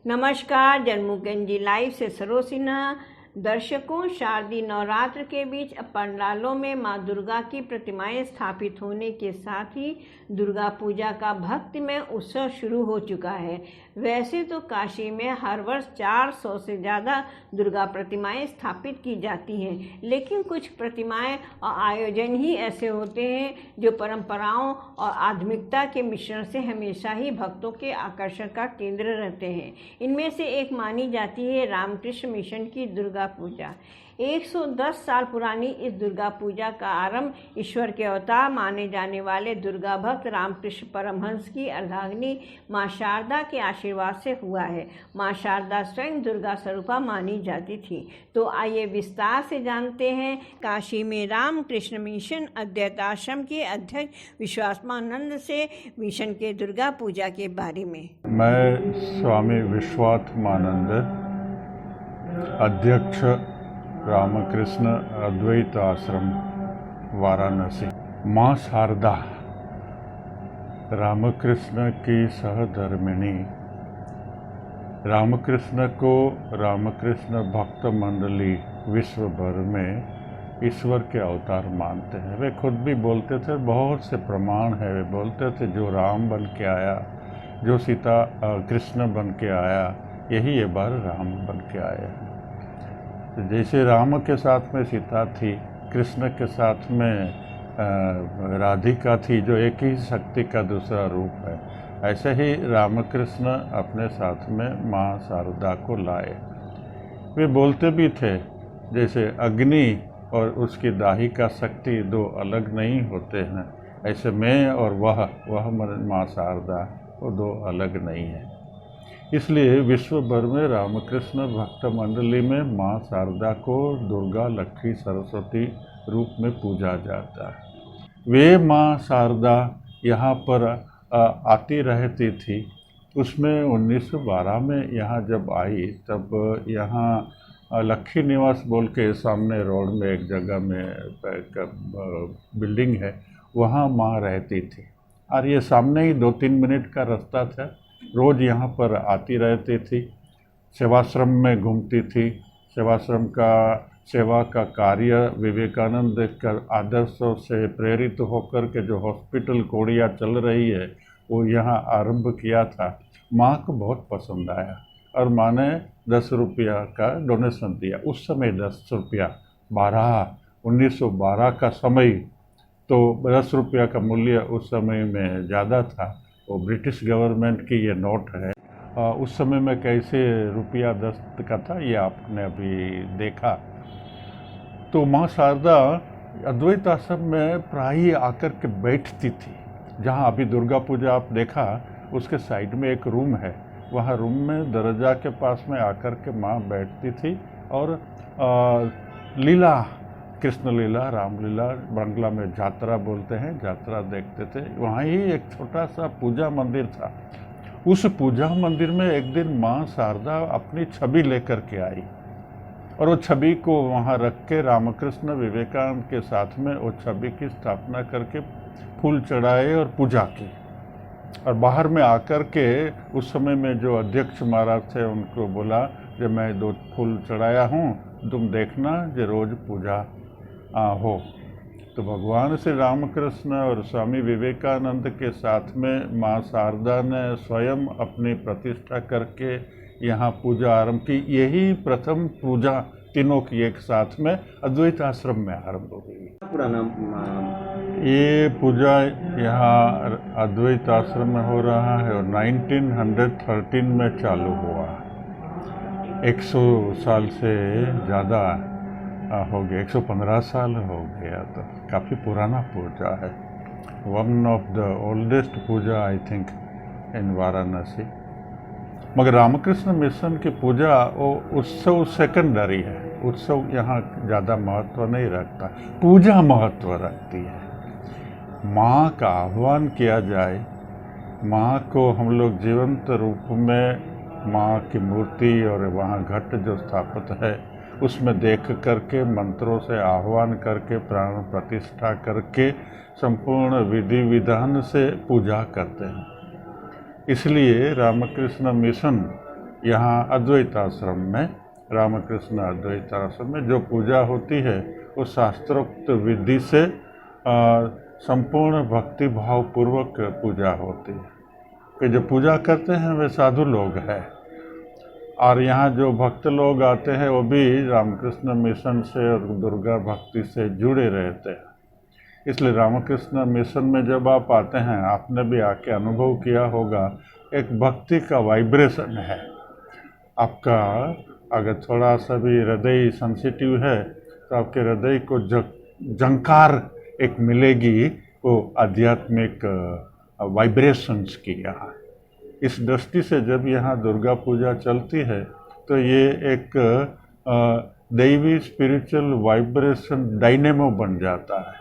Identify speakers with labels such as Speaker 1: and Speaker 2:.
Speaker 1: नमस्कार, जन्मुखेंजी लाइव से सरोज सिन्हा। दर्शकों, शारदीय नवरात्र के बीच अब पंडालों में मां दुर्गा की प्रतिमाएं स्थापित होने के साथ ही दुर्गा पूजा का भक्तिमय उत्सव शुरू हो चुका है। वैसे तो काशी में हर वर्ष 400 से ज़्यादा दुर्गा प्रतिमाएं स्थापित की जाती हैं, लेकिन कुछ प्रतिमाएं और आयोजन ही ऐसे होते हैं जो परंपराओं और आधुनिकता के मिश्रण से हमेशा ही भक्तों के आकर्षण का केंद्र रहते हैं। इनमें से एक मानी जाती है रामकृष्ण मिशन की दुर्गा पूजा। 110 साल पुरानी इस दुर्गा पूजा का आरंभ ईश्वर के अवतार माने जाने वाले दुर्गा भक्त रामकृष्ण परमहंस की अर्धांगिनी मां शारदा के आशीर्वाद से हुआ है। मां शारदा स्वयं दुर्गा स्वरूपा मानी जाती थी। तो आइए विस्तार से जानते हैं काशी में रामकृष्ण मिशन अद्वैत आश्रम के अध्यक्ष विश्वात्मानंद से मिशन के दुर्गा पूजा के बारे में।
Speaker 2: मैं स्वामी विश्वात्मानंद, अध्यक्ष रामकृष्ण अद्वैत आश्रम वाराणसी। माँ शारदा रामकृष्ण की सहधर्मिणी। रामकृष्ण को रामकृष्ण भक्त मंडली विश्व भर में ईश्वर के अवतार मानते हैं। वे खुद भी बोलते थे, बहुत से प्रमाण है। वे बोलते थे जो राम बन के आया, जो सीता कृष्ण बन के आया, यही ये बार राम बन के आए हैं। तो जैसे राम के साथ में सीता थी, कृष्ण के साथ में राधिका थी, जो एक ही शक्ति का दूसरा रूप है, ऐसे ही रामकृष्ण अपने साथ में माँ शारदा को लाए। वे बोलते भी थे जैसे अग्नि और उसकी दाहिका शक्ति दो अलग नहीं होते हैं, ऐसे मैं और वह माँ शारदा वो दो अलग नहीं है। इसलिए विश्व भर में रामकृष्ण भक्त मंडली में माँ शारदा को दुर्गा, लक्ष्मी, सरस्वती रूप में पूजा जाता है। वे माँ शारदा यहाँ पर आती रहती थी। उसमें 1912 में यहाँ जब आई, तब यहाँ लक्ष्मी निवास बोल के सामने रोड में एक जगह में बिल्डिंग है, वहाँ माँ रहती थी। और ये सामने ही 2-3 मिनट का रास्ता था। रोज़ यहाँ पर आती रहती थी, सेवाश्रम में घूमती थी। सेवाश्रम का सेवा का कार्य विवेकानंद कर आदर्शों से प्रेरित होकर के जो हॉस्पिटल कोड़िया चल रही है, वो यहाँ आरंभ किया था। माँ को बहुत पसंद आया और माँ ने 10 रुपया का डोनेशन दिया। उस समय 10 रुपया 1912 का समय, तो 10 रुपया का मूल्य उस समय में ज़्यादा था। वो ब्रिटिश गवर्नमेंट की ये नोट है। उस समय में कैसे रुपया 10 का था, ये आपने अभी देखा। तो माँ शारदा अद्वैत आश्रम में प्राय आकर के बैठती थी। जहाँ अभी दुर्गा पूजा आप देखा, उसके साइड में एक रूम है, वहाँ रूम में दरजा के पास में आकर के माँ बैठती थी और लीला, कृष्ण लीला, रामलीला, बंगला में जात्रा बोलते हैं, जात्रा देखते थे। वहाँ ही एक छोटा सा पूजा मंदिर था। उस पूजा मंदिर में एक दिन माँ शारदा अपनी छवि लेकर के आई और वो छवि को वहाँ रख के रामकृष्ण विवेकानंद के साथ में वो छवि की स्थापना करके फूल चढ़ाए और पूजा की। और बाहर में आकर के उस समय में जो अध्यक्ष महाराज थे, उनको बोला कि मैं 2 फूल चढ़ाया हूँ, तुम देखना जो रोज़ पूजा हो। तो भगवान श्री रामकृष्ण और स्वामी विवेकानंद के साथ में माँ शारदा ने स्वयं अपनी प्रतिष्ठा करके यहाँ पूजा आरंभ की। यही प्रथम पूजा तीनों की एक साथ में अद्वैत आश्रम में आरंभ हो गई।
Speaker 3: पूरा नाम
Speaker 2: ये पूजा यहाँ अद्वैत आश्रम में हो रहा है और 1913 में चालू हुआ। 100 साल से ज़्यादा हो गया, 115 साल हो गया, तो काफ़ी पुराना पूजा है। One of the oldest puja I think in Varanasi. मगर रामकृष्ण मिशन की पूजा वो उत्सव सेकेंडरी है। उत्सव यहाँ ज़्यादा महत्व नहीं रखता, पूजा महत्व रखती है। माँ का आह्वान किया जाए, माँ को हम लोग जीवंत रूप में माँ की मूर्ति और वहाँ घट जो स्थापित है उसमें देख करके मंत्रों से आह्वान करके प्राण प्रतिष्ठा करके संपूर्ण विधि विधान से पूजा करते हैं। इसलिए रामकृष्ण मिशन यहाँ अद्वैत आश्रम में, रामकृष्ण अद्वैत आश्रम में जो पूजा होती है वो शास्त्रोक्त विधि से संपूर्ण भक्ति भाव पूर्वक पूजा होती है। कि जो पूजा करते हैं वे साधु लोग हैं, और यहाँ जो भक्त लोग आते हैं वो भी रामकृष्ण मिशन से और दुर्गा भक्ति से जुड़े रहते हैं। इसलिए रामकृष्ण मिशन में जब आप आते हैं, आपने भी आके अनुभव किया होगा, एक भक्ति का वाइब्रेशन है। आपका अगर थोड़ा सा भी हृदय सेंसिटिव है तो आपके हृदय को झंकार एक मिलेगी, वो आध्यात्मिक वाइब्रेशंस की। यहाँ इस दृष्टि से जब यहाँ दुर्गा पूजा चलती है तो ये एक दैवी स्पिरिचुअल वाइब्रेशन डायनेमो बन जाता है।